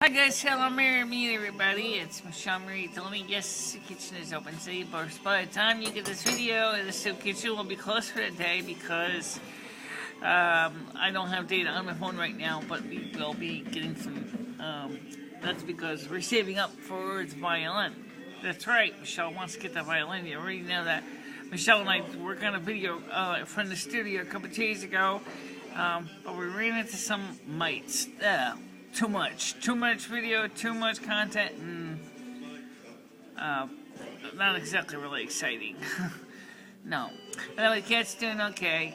Hi guys, hello, me everybody. It's MicheleMarieDalene. Yes, the kitchen is open today, but by the time you get this video, the soup kitchen will be closed for the day because I don't have data on my phone right now, but we will be getting some, that's because we're saving up for the violin. That's right, Michelle wants to get the violin. You already know that. Michelle and I worked on a video from the studio a couple of days ago, but we ran into some mites. Too much video, too much content, and not exactly really exciting. No. Anyway, the cat's doing okay.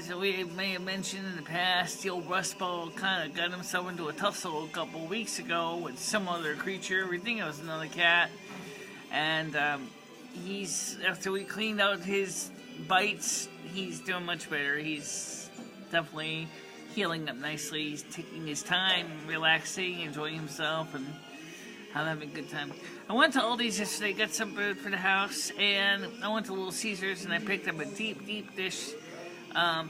So we may have mentioned in the past, the old Rust Bowl kind of got himself into a tussle a couple of weeks ago with some other creature. We think it was another cat. And after we cleaned out his bites, he's doing much better. He's definitely healing up nicely. He's taking his time, relaxing, enjoying himself, and having a good time. I went to Aldi's yesterday, got some food for the house, and I went to Little Caesars and I picked up a deep dish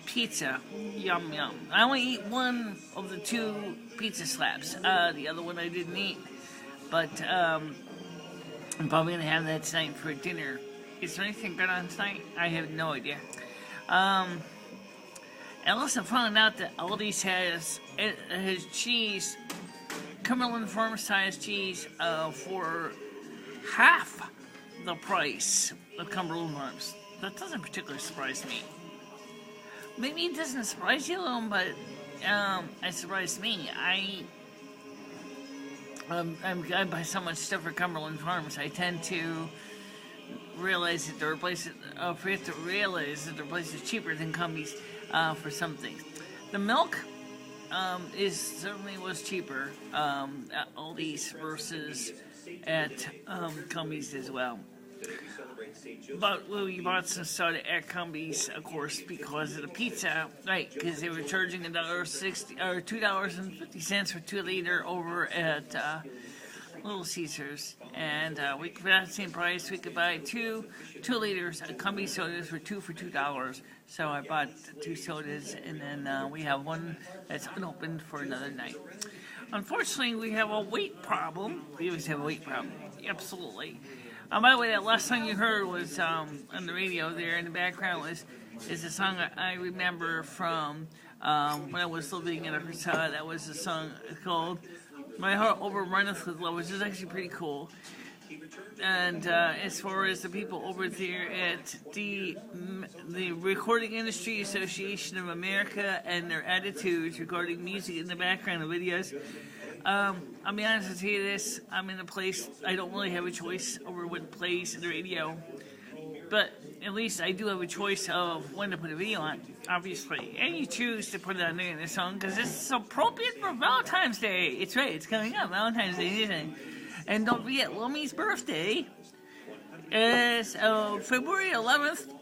pizza. Yum yum. I only eat one of the two pizza slabs. The other one I didn't eat, but I'm probably gonna have that tonight for dinner. Is there anything good on tonight? I have no idea. And also found out that Aldi's has cheese, Cumberland Farm size cheese, for half the price of Cumberland Farms. That doesn't particularly surprise me. Maybe it doesn't surprise you, but it surprised me. I buy so much stuff for Cumberland Farms. I tend to realize that there are places. Forget to realize that there are places cheaper than Cumbies. For some things. The milk certainly was cheaper at Aldi's versus at Cumbies as well. But we bought some soda at Cumbies, of course, because of the pizza, right? Because they were charging $1.60 or $2.50 for 2 liter over at Little Caesars, and we could at the same price. We could buy two liters of Cumby sodas for $2. So I bought 2 sodas, and then we have one that's unopened for another night. Unfortunately, we have a weight problem. We always have a weight problem. Absolutely. By the way, that last song you heard was on the radio there in the background is a song I remember from when I was living in Arkansas. That was a song called My Heart Overrunneth with Love, which is actually pretty cool. And as far as the people over there at the Recording Industry Association of America and their attitudes regarding music in the background of videos, I'll be honest with you, I'm in a place I don't really have a choice over what plays in the radio. But at least I do have a choice of when to put a video on, obviously. And you choose to put it on there in the song because it's appropriate for Valentine's Day. It's right, it's coming up, Valentine's Day, isn't it? And don't forget, Lummy's birthday is February 11th,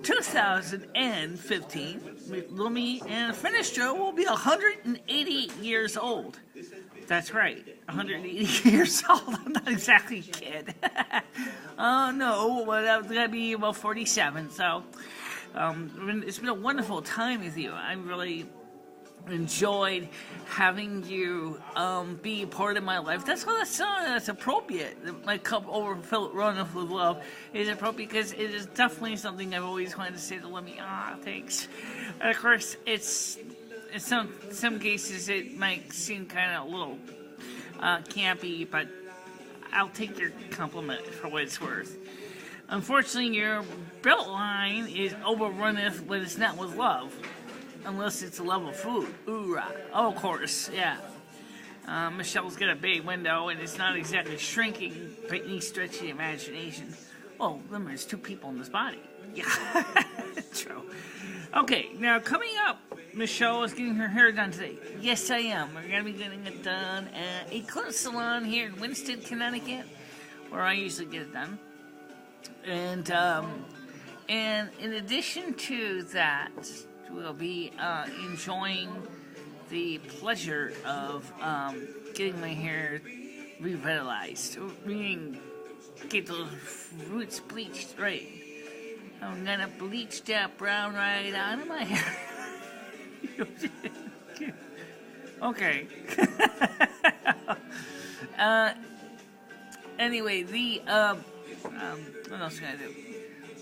2015. Lummy and Finisher will be 180 years old. That's right, 180 years old. I'm not exactly a kid. Oh, no, but I'm going to be about 47. So it's been a wonderful time with you. I really enjoyed having you be part of my life. That's what that song that's appropriate. My cup overrunneth with love is appropriate because it is definitely something I've always wanted to say to Lemmy. Thanks. And of course, in some cases it might seem kind of a little campy, but I'll take your compliment for what it's worth. Unfortunately, your belt line is overrunneth, but it's not with love. Unless it's a love of food. Hoorah. Oh, of course, yeah. Michelle's got a big window, and it's not exactly shrinking by any stretch of the imagination. Well, there's 2 people in this body. Yeah, true. Okay, now coming up, Michelle is getting her hair done today. Yes, I am. We're going to be getting it done at a clothes salon here in Winston, Connecticut, where I usually get it done. And in addition to that, we'll be enjoying the pleasure of getting my hair revitalized, meaning get those roots bleached right. I'm gonna bleach that brown right out of my hair. Okay. Anyway, what else can I do?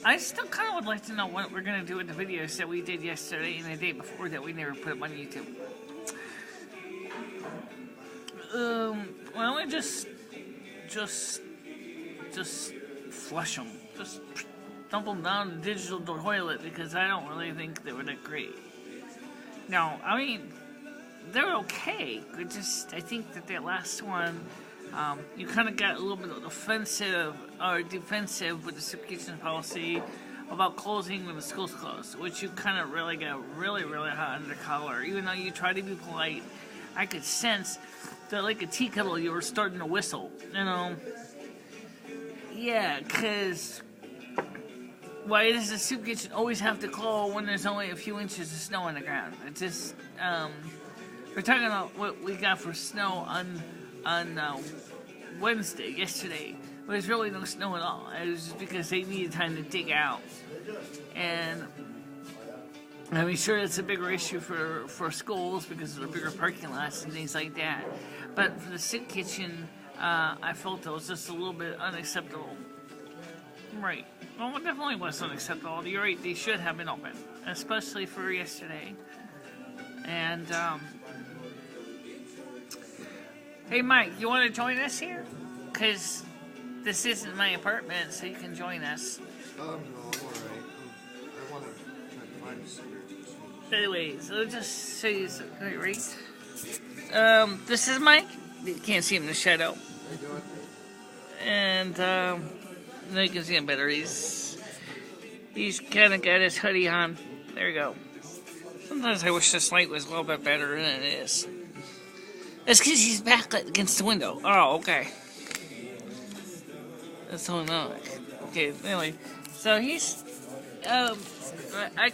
I still kind of would like to know what we're going to do with the videos that we did yesterday and the day before that we never put up on YouTube. Why don't we just flush them? Just dump them down the digital toilet, because I don't really think they were that great. No, I mean, they're okay. I think that last one, you kind of got a little bit offensive or defensive with the soup kitchen policy about closing when the school's closed, which you kind of really got really hot under the collar. Even though you try to be polite, I could sense that like a tea kettle you were starting to whistle, you know? Yeah, because why does the soup kitchen always have to close when there's only a few inches of snow on the ground? It's just, we're talking about what we got for snow on Wednesday, yesterday. There was really no snow at all. It was just because they needed time to dig out. And I'm sure it's a bigger issue for schools because of the bigger parking lots and things like that. But for the soup kitchen, I felt it was just a little bit unacceptable. Right. Well, it definitely was unacceptable. You're right, they should have been open, especially for yesterday. And, hey, Mike, you want to join us here? Because this isn't my apartment, so you can join us. No, I'm alright. I want to find a cigarette. Anyway, so just show you something, right? This is Mike. You can't see him in the shadow. How you doing? And, now you can see him better. He's kind of got his hoodie on. There you go. Sometimes I wish this light was a little bit better than it is. That's because he's backlit against the window. Oh, okay. That's so annoying. Okay, anyway. So he's... I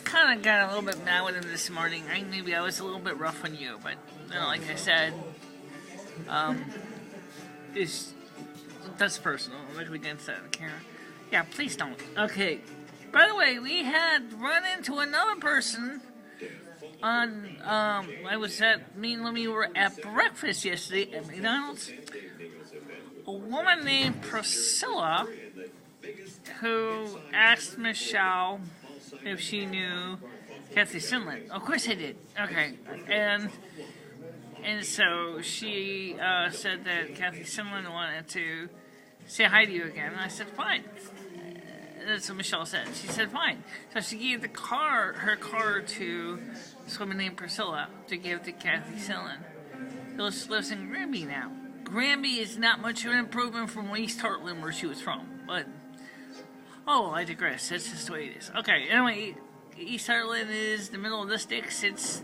kind of got a little bit mad with him this morning. Maybe I was a little bit rough on you, but, you know, like I said, that's personal. I'm not against that on camera. Yeah, please don't. Okay. By the way, we had run into another person on, me and Lemmy were at breakfast yesterday at McDonald's. A woman named Priscilla, who asked Michelle if she knew Kathy Sinland. Of course I did. Okay. And so she said that Kathy Sinland wanted to say hi to you again. And I said, fine. That's what Michelle said. She said, fine. So she gave her car to this woman named Priscilla to give to Kathy Sinland, who lives in Granby now. Granby is not much of an improvement from East Hartland, where she was from. But, oh, I digress. That's just the way it is. Okay, anyway, East Hartland is the middle of the sticks. It's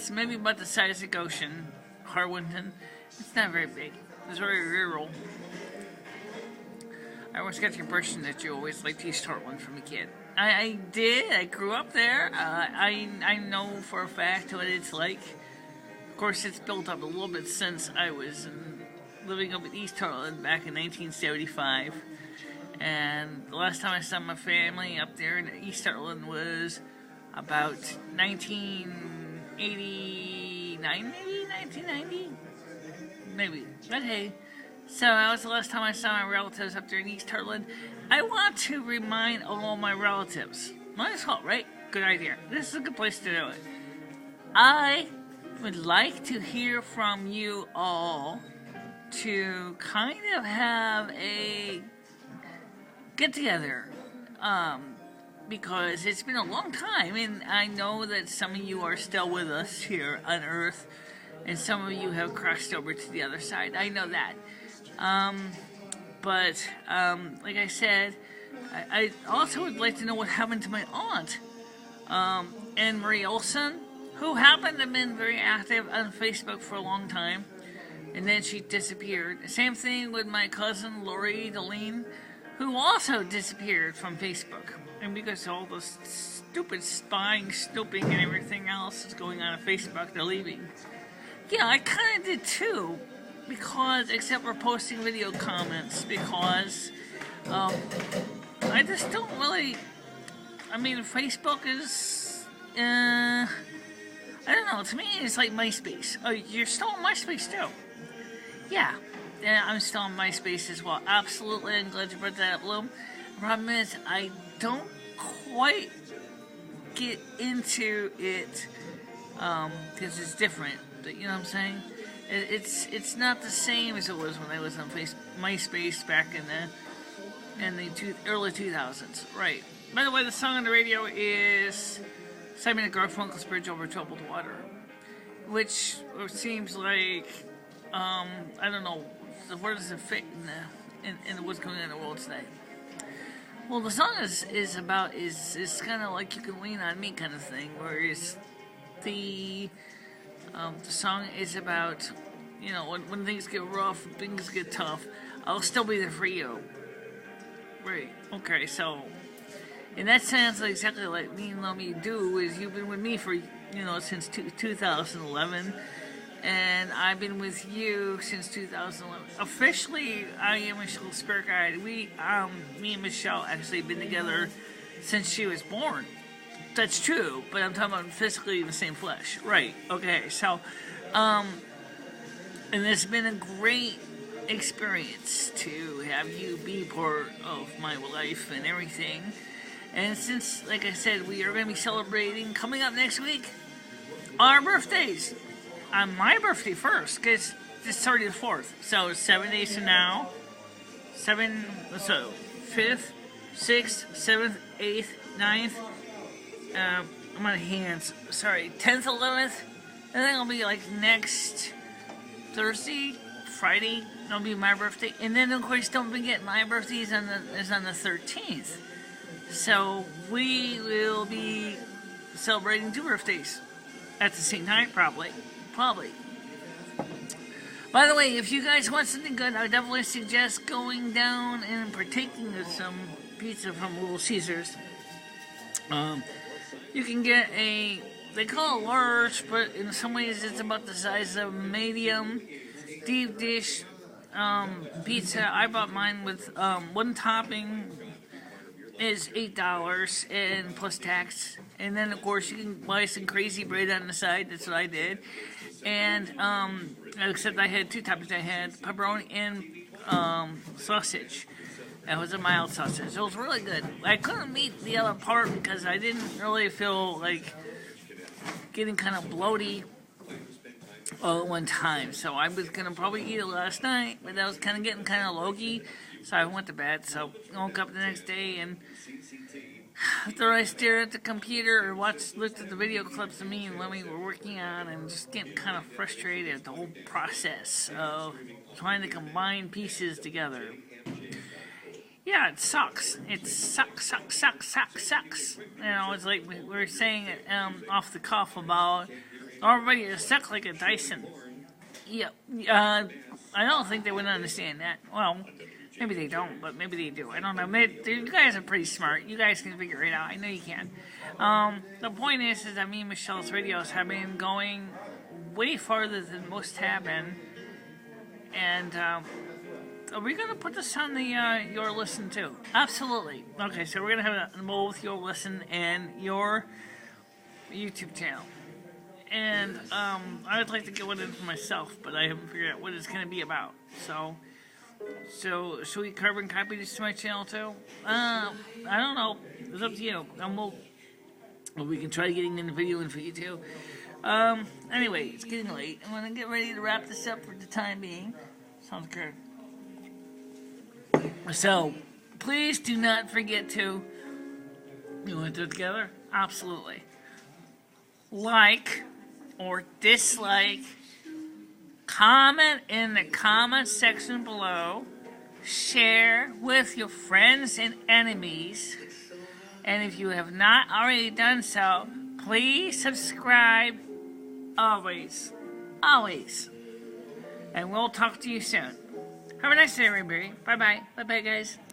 maybe about the size of Goshen, Harwinton. It's not very big. It's very rural. I always got the impression that you always liked East Hartland from a kid. I did. I grew up there. I know for a fact what it's like. Of course, it's built up a little bit since I was living up in East Hartland back in 1975. And the last time I saw my family up there in East Hartland was about 1989, maybe? 1990? Maybe. But hey, so that was the last time I saw my relatives up there in East Hartland. I want to remind all my relatives. Might as well, right? Good idea. This is a good place to do it. I would like to hear from you all to kind of have a get-together. Because it's been a long time, and I know that some of you are still with us here on Earth, and some of you have crossed over to the other side. I know that. But like I said, I also would like to know what happened to my aunt, Anne Marie Olson, who happened to have been very active on Facebook for a long time, and then she disappeared. Same thing with my cousin, MicheleMarieDalene, who also disappeared from Facebook. And because all this stupid spying, snooping, and everything else is going on Facebook, they're leaving. Yeah, I kind of did too. Because, except for posting video comments, because I just don't really, Facebook is, I don't know, to me it's like MySpace. Oh, you're still on MySpace too? Yeah. Yeah, I'm still on MySpace as well. Absolutely, I'm glad you brought that up, Bloom. The problem is, I don't quite get into it because it's different. You know what I'm saying? It's not the same as it was when I was on MySpace back in the early 2000s. Right. By the way, the song on the radio is Simon and Garfunkel's Bridge Over Troubled Water, which seems like I don't know, where does it fit in what's going on in the world today? Well, the song is kind of like You Can Lean on Me kind of thing, whereas the song is about, you know, when things get rough, things get tough, I'll still be there for you. Right. Okay. So, and that sounds exactly like Me and Love Me Do. Is you've been with me for, you know, since 2011. And I've been with you since 2011. Officially, I am Michelle's spirit guide. Me and Michelle actually been together since she was born. That's true, but I'm talking about physically in the same flesh. Right, okay, so, and it's been a great experience to have you be part of my life and everything. And since, like I said, we are going to be celebrating, coming up next week, our birthdays. On my birthday first, because it's already the 4th. So 7 days from now, 5th, 6th, 7th, 8th, 9th, I'm out of hands, sorry, 10th, 11th, and then it'll be like next Thursday, Friday, it'll be my birthday, and then of course don't forget my birthday is on the 13th. So we will be celebrating 2 birthdays at the same time, probably. By the way, if you guys want something good, I definitely suggest going down and partaking of some pizza from Little Caesars. You can get they call it large, but in some ways it's about the size of medium deep dish pizza. I bought mine with one topping is $8 and plus tax, and then of course you can buy some crazy bread on the side. That's what I did. And except I had 2 toppings. I had pepperoni and sausage. That was a mild sausage. It was really good. I couldn't eat the other part because I didn't really feel like getting kind of bloaty all at one time. So I was gonna probably eat it last night, but I was kind of getting kind of low-key, so I went to bed. So I woke up the next day, and after I stared at the computer or looked at the video clips of me and Lemmy were working on, and just getting kind of frustrated at the whole process of trying to combine pieces together. Yeah, it sucks. It sucks. You know, it's like we were saying it off the cuff about everybody is stuck like a Dyson. Yeah, I don't think they would understand that. Well, maybe they don't, but maybe they do. I don't know. You guys are pretty smart. You guys can figure it out. I know you can. The point is that me and Michelle's radios have been going way farther than most have been. And are we going to put this on the Your Listen too? Absolutely. Okay, so we're going to have both Your Listen and your YouTube channel. And I would like to get one in for myself, but I haven't figured out what it's going to be about. So should we carbon copy this to my channel too? I don't know. It's up to you. We can try getting in the video in for you too. Anyway, it's getting late. I'm going to get ready to wrap this up for the time being. Sounds good. So, please do not forget to... You want to do it together? Absolutely. Like or dislike, comment in the comment section below, share with your friends and enemies, and if you have not already done so, please subscribe. Always. And we'll talk to you soon. Have a nice day, everybody. Bye-bye. Bye-bye, guys.